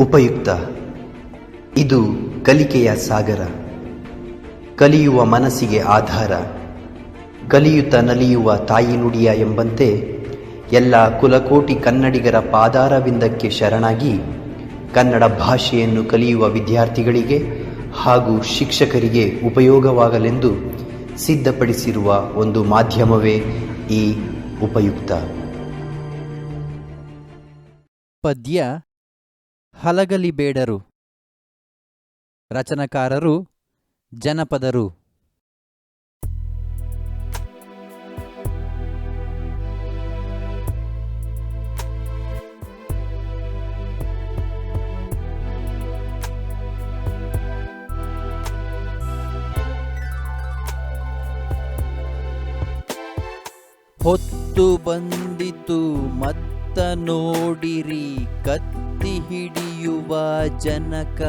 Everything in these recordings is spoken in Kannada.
ಉಪಯುಕ್ತ. ಇದು ಕಲಿಕೆಯ ಸಾಗರ, ಕಲಿಯುವ ಮನಸ್ಸಿಗೆ ಆಧಾರ, ಕಲಿಯುತ್ತ ನಲಿಯುವ ತಾಯಿ ನುಡಿಯ ಎಂಬಂತೆ ಎಲ್ಲ ಕುಲಕೋಟಿ ಕನ್ನಡಿಗರ ಪಾದಾರವಿಂದಕ್ಕೆ ಶರಣಾಗಿ ಕನ್ನಡ ಭಾಷೆಯನ್ನು ಕಲಿಯುವ ವಿದ್ಯಾರ್ಥಿಗಳಿಗೆ ಹಾಗೂ ಶಿಕ್ಷಕರಿಗೆ ಉಪಯೋಗವಾಗಲೆಂದು ಸಿದ್ಧಪಡಿಸಿರುವ ಒಂದು ಮಾಧ್ಯಮವೇ ಈ ಉಪಯುಕ್ತ. ಪದ್ಯ ಹಲಗಲಿಬೇಡರು. ರಚನಕಾರರು ಜನಪದರು. ಹೊತ್ತು ಬಂದಿತು ಮತ್ತ ನೋಡಿರಿ ಕತ್ತಿ ಹಿಡಿಯುವ ಜನಕ,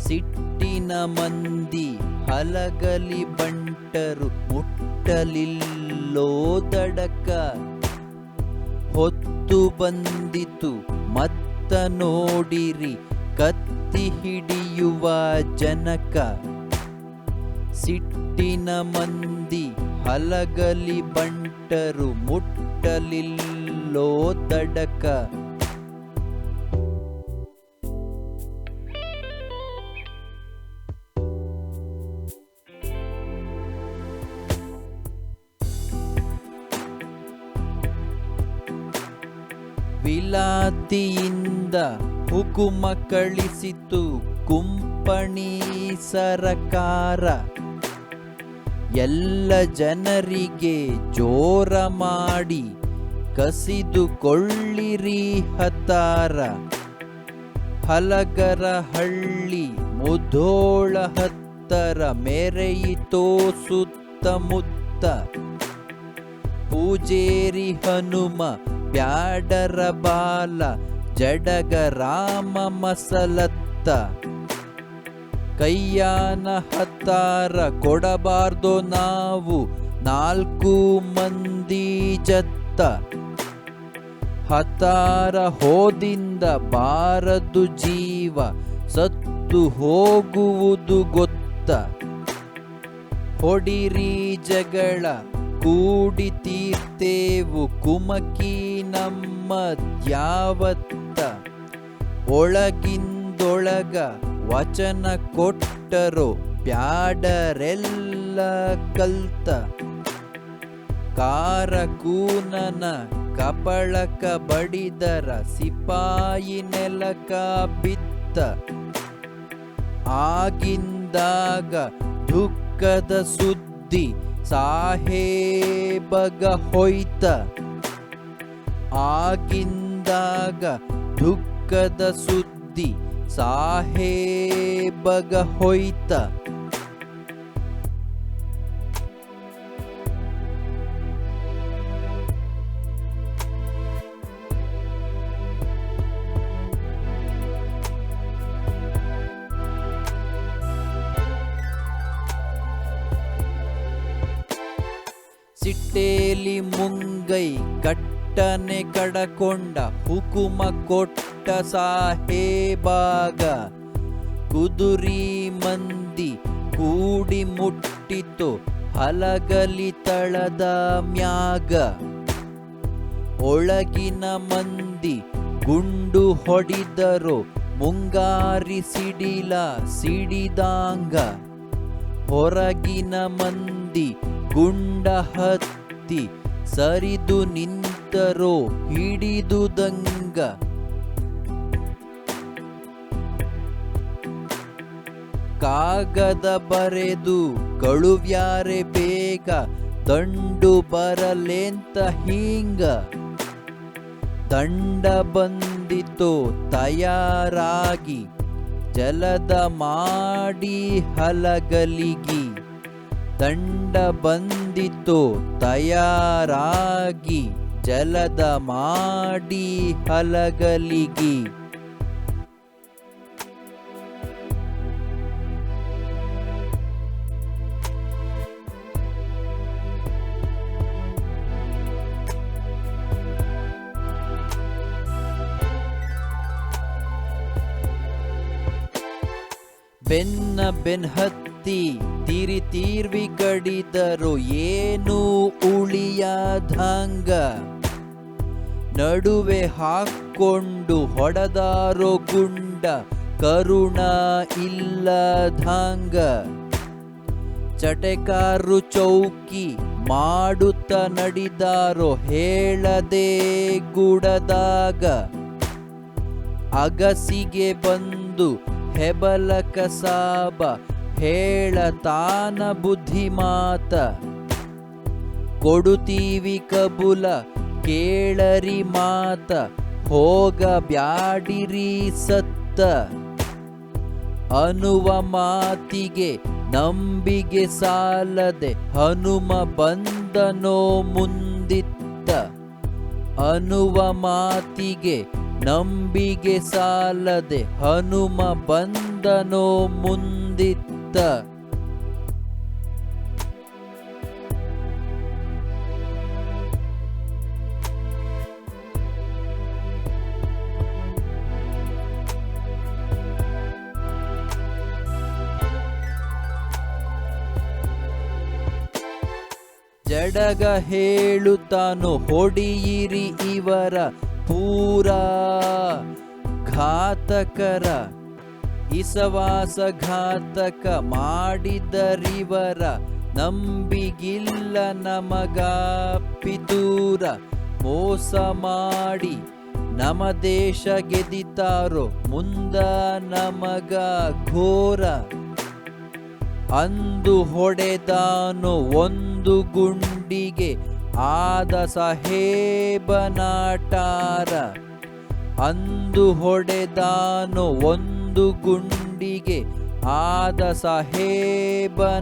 ಸಿಟ್ಟಿನ ಮಂದಿ ಹಲಗಲಿ ಬಂಟರು ಮುಟ್ಟಲಿಲ್ಲೋ ದಡಕ. ಹೊತ್ತು ಬಂದಿತು ಮತ್ತ ನೋಡಿರಿ ಕತ್ತಿ ಹಿಡಿಯುವ ಜನಕ, ಸಿಟ್ಟಿನ ಮಂದಿ ಹಲಗಲಿ ಬಂಟರು ಮುಟ್ಟಲಿಲ್ಲೋ ದಡಕ. ವಿಲಾತಿಯಿಂದ ಹುಕುಮ ಕಳಿಸಿತು ಕುಂಪಣಿ ಸರಕಾರ, ಎಲ್ಲ ಜನರಿಗೆ ಜೋರ ಮಾಡಿ ಕಸಿದುಕೊಳ್ಳಿರಿ ಹತಾರ. ಹಲಗರ ಹಳ್ಳಿ ಮುಧೋಳ ಹತ್ತರ ಮೆರೆಯಿತೋ ಸುತ್ತಮುತ್ತ, ಪೂಜೇರಿ ಹನುಮ ಬ್ಯಾಡರ ಬಾಲ ಜಡಗ ರಾಮ ಮಸಲತ್ತ. ಕೈಯಾನ ಹತ್ತಾರ ಕೊಡಬಾರ್ದೋ ನಾವು 4 ಮಂದಿ ಜತ್ತ, ಹತ್ತಾರ ಹೋದಿಂದ ಬಾರದು ಜೀವ ಸತ್ತು ಹೋಗುವುದು ಗೊತ್ತ. ಹೊಡಿರಿ ಜಗಳ ಕೂಡಿ ತೀರ್ತೇವು ಕುಮಕಿ ನಮ್ಮ ದ್ಯಾವತ್ತ, ಒಳಗಿಂದೊಳಗ ವಚನ ಕೊಟ್ಟರೋ ಬ್ಯಾಡರೆಲ್ಲ ಕಲ್ತ. ಕಾರಕೂನನ ಕಪಳಕ ಬಡಿದರ ಸಿಪಾಯಿ ನೆಲಕ ಬಿತ್ತ, ಆಗಿಂದಾಗ ದುಃಖದ ಸುದ್ದಿ ಸಾಹೇಬಗ ಹೊಯ್ತ. ಆಗಿಂದಾಗ ದುಃಖದ ಸುದ್ದಿ ಸಾಹೇಬಗ ಹೊಯ್ತ. ಸಿಟ್ಟೇಲಿ ಮುಂಗೈ ಕಟ್ಟನೆ ಕಡಕೊಂಡ ಹುಕುಮ ಕೊಟ್ಟ ಸಾಹೇಬಾಗ, ಕುದುರಿ ಮಂದಿ ಕೂಡಿ ಮುಟ್ಟಿತು ಹಲಗಲಿ ತಳದ ಮ್ಯಾಗ. ಒಳಗಿನ ಮಂದಿ ಗುಂಡು ಹೊಡಿದರೋ ಮುಂಗಾರಿ ಸಿಡಿಲ ಸಿಡಿದಾಂಗ, ಹೊರಗಿನ ಮಂದಿ ಗುಂಡ ಹತ್ತಿ ಸರಿದು ನಿಂತರೋ ಹಿಡಿದುದಂಗ. ಕಾಗದ ಬರೆದು ಕಳುವ್ಯಾರೆ ಬೇಗ ದಂಡು ಬರಲೇಂತ ಹೀಂಗ, ದಂಡ ಬಂದಿತೋ ತಯಾರಾಗಿ ಜಲದ ಮಾಡಿ ಹಲಗಲಿಗಿ. ದಂಡ ಬಂದಿತೋ ತಯಾರಾಗಿ ಜಲದ ಮಾಡಿ ಹಲಗಲಿಗಿ. ಬೆನ್ಹತ್ತಿ ತೀರ್ವಿ ಕಡಿದರು ಏನು ಉಳಿಯದಂಗ, ನಡುವೆ ಹಾಕ್ಕೊಂಡು ಹೊಡೆದಾರೋ ಗುಂಡ ಕರುಣ ಇಲ್ಲದಂಗ, ಚಟೆಕಾರು ಚೌಕಿ ಮಾಡುತ್ತ ನಡಿದಾರೋ ಹೇಳದೆ ಗುಡದಾಗ, ಅಗಸಿಗೆ ಬಂದು ಹೆಬಲ ಕಸಾಬ ಹೇಳತಾನ ಬುದ್ಧಿ ಮಾತ, ಕೊಡುತ್ತೀವಿ ಕಬುಲ ಕೇಳರಿ ಮಾತ ಹೋಗ ಬ್ಯಾಡಿರಿ ಸತ್ತ, ಅನ್ನುವ ಮಾತಿಗೆ ನಂಬಿಗೆ ಸಾಲದೆ ಹನುಮ ಬಂದನೋ ಮುಂದಿತ್ತ, ಅನ್ನುವ ಮಾತಿಗೆ ನಂಬಿಗೆ ಸಾಲದೆ ಹನುಮ ಬಂದನೋ ಮುಂದಿತ್ತ. ಜಡಗ ಹೇಳುತ್ತಾನು ಹೊಡಿಯಿರಿ ಇವರ ಪೂರಾ ಘಾತಕರ, ಇಸವಾಸ ಘಾತಕ ಮಾಡಿದರಿವರ ನಂಬಿಗಿಲ್ಲ ನಮಗ ಪಿತೂರ, ಮೋಸ ಮಾಡಿ ನಮ ದೇಶ ಗೆದಿತಾರೋ ಮುಂದ ನಮಗ ಘೋರ, ಅಂದು ಹೊಡೆದಾನು ಒಂದು ಗುಂಡಿಗೆ ಆದ ಸಾಹೇಬನಾಟಾರ, ಅಂದು ಹೊಡೆದಾನು ಒಂದು ಗುಂಡಿಗೆ ಆದ ಸಾಹೇಬನಾಟಾರ.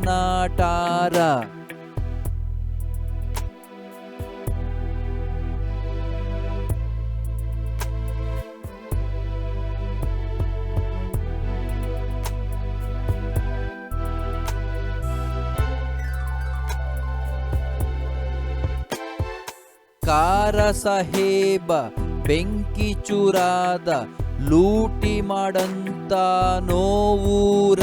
ಕಾರ ಸಾಹೇಬ ಬೆಂಕಿ ಚೂರಾದ ಲೂಟಿ ಮಾಡಂತ ನೋವೂರ,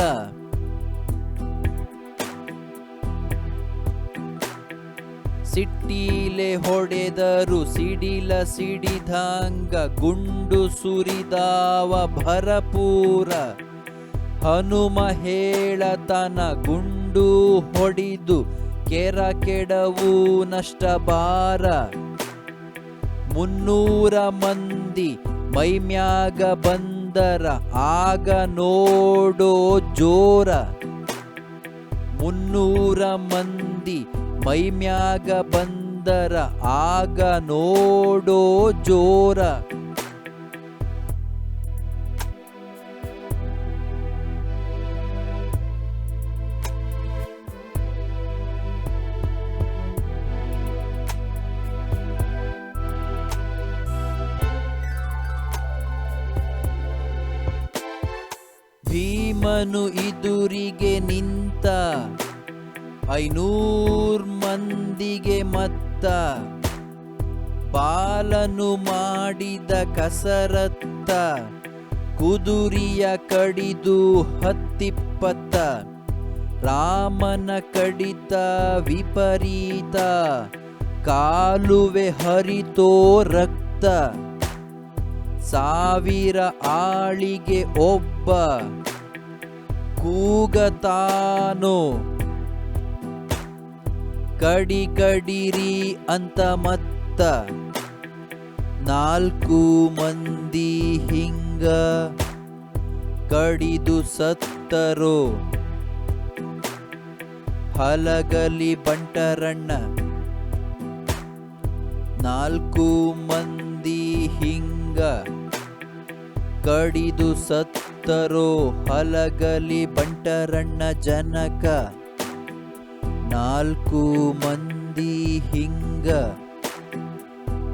ಸಿಟ್ಟಿಲೆ ಹೊಡೆದರು ಸಿಡಿಲ ಸಿಡಿದಂಗ ಗುಂಡು ಸುರಿದಾವ ಭರಪೂರ, ಹನುಮ ಹೇಳತನ ಗುಂಡು ಹೊಡಿದು ಕೆರ ಕೆಡವು ನಷ್ಟ ಬಾರ, 300 ಮಂದಿ ಮೈಮ್ಯಾಗ ಬಂದರ ಆಗ ನೋಡೋ ಜೋರ, 300 ಮಂದಿ ಮೈಮ್ಯಾಗ ಬಂದರ ಆಗ ನೋಡೋ ಜೋರ. ಭೀಮನು ಇದುರಿಗೆ ನಿಂತ 500 ಮಂದಿಗೆ ಮತ್ತ, ಬಾಲನು ಮಾಡಿದ ಕಸರತ್ತ ಕುದುರಿಯ ಕಡಿದು 10-20, ರಾಮನ ಕಡಿತ ವಿಪರೀತ ಕಾಲುವೆ ಹರಿತೋ ರಕ್ತ, 1000 ಆಳಿಗೆ ಒಬ್ಬ ಕೂಗತಾನೋ ಕಡಿರಿ ಅಂತ ಮತ್ತ, 4 ಮಂದಿ ಹಿಂಗ ಕಡಿದು ಸತ್ತರೋ ಹಲಗಲಿ ಬಂಟರಣ್ಣ, 4 ಮಂದಿ ಹಿಂಗ ಕಡಿದು ಸತ್ತರೋ ಹಲಗಲಿ ಬಂಟರಣ್ಣ ಜನಕ, 4 ಮಂದಿ ಹಿಂಗ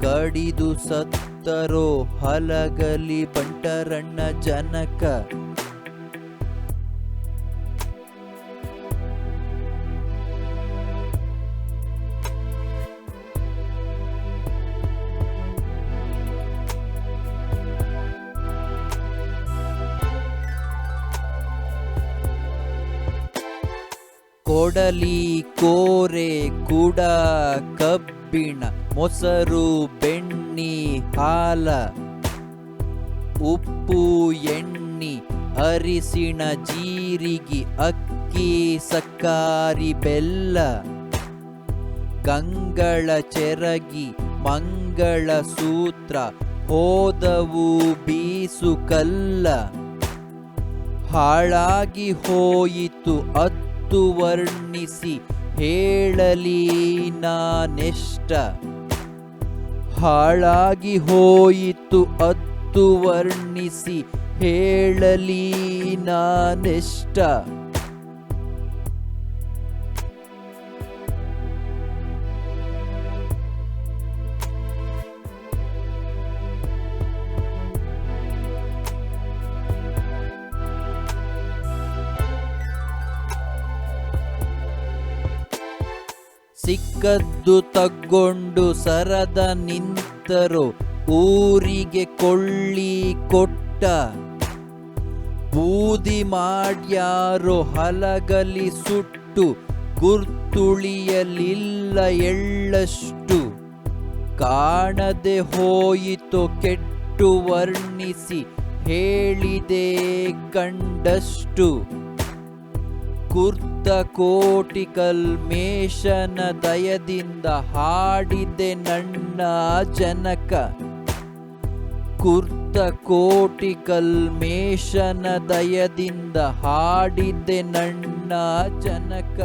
ಕಡಿದು ಸತ್ತರೋ ಹಲಗಲಿ ಬಂಟರಣ್ಣ ಜನಕ. ಕೊಡಲಿ ಕೋರೆ ಕುಡ ಕಬ್ಬಿಣ ಮೊಸರು ಬೆಣ್ಣಿ ಹಾಲ ಉಪ್ಪು ಎಣ್ಣಿ ಅರಿಸಿಣ ಜೀರಿಗೆ ಅಕ್ಕಿ ಸಕ್ಕಾರಿ ಬೆಲ್ಲ ಗಂಗಳ ಚೆರಗಿ ಮಂಗಳ ಸೂತ್ರ ಹೋದವು ಬೀಸು ಕಲ್ಲ ಹಾಳಾಗಿ ಹೋಯಿತು ಅತ್ತು ವರ್ಣಿಸಿ ಹೇಳಲಿ ನಾನೆಷ್ಟ ಹಾಳಾಗಿ ಹೋಯಿತು ಅತ್ತು ವರ್ಣಿಸಿ ಹೇಳಲಿ ನಾನೆಷ್ಟ ಸಿಕ್ಕದ್ದು ತಗ್ಗೊಂಡು ಸರದ ನಿಂತರೋ ಊರಿಗೆ ಕೊಳ್ಳಿ ಕೊಟ್ಟ ಬೂದಿ ಮಾಡ್ಯಾರೋ ಹಲಗಲಿ ಸುಟ್ಟು ಗುರ್ತುಳಿಯಲಿಲ್ಲ ಎಳ್ಳಷ್ಟು ಕಾಣದೆ ಹೋಯಿತು ಕೆಟ್ಟು ವರ್ಣಿಸಿ ಹೇಳಿದೆ ಕಂಡಷ್ಟು ಕುರ್ತ ಕೋಟಿಕಲ್ ಮೇಷನ ದಯದಿಂದ ಹಾಡಿದೆ ನನ್ನ ಜನಕ ಕುರ್ತ ಕೋಟಿಕಲ್ ಮೇಷನ ದಯದಿಂದ ಹಾಡಿದೆ ನನ್ನ ಜನಕ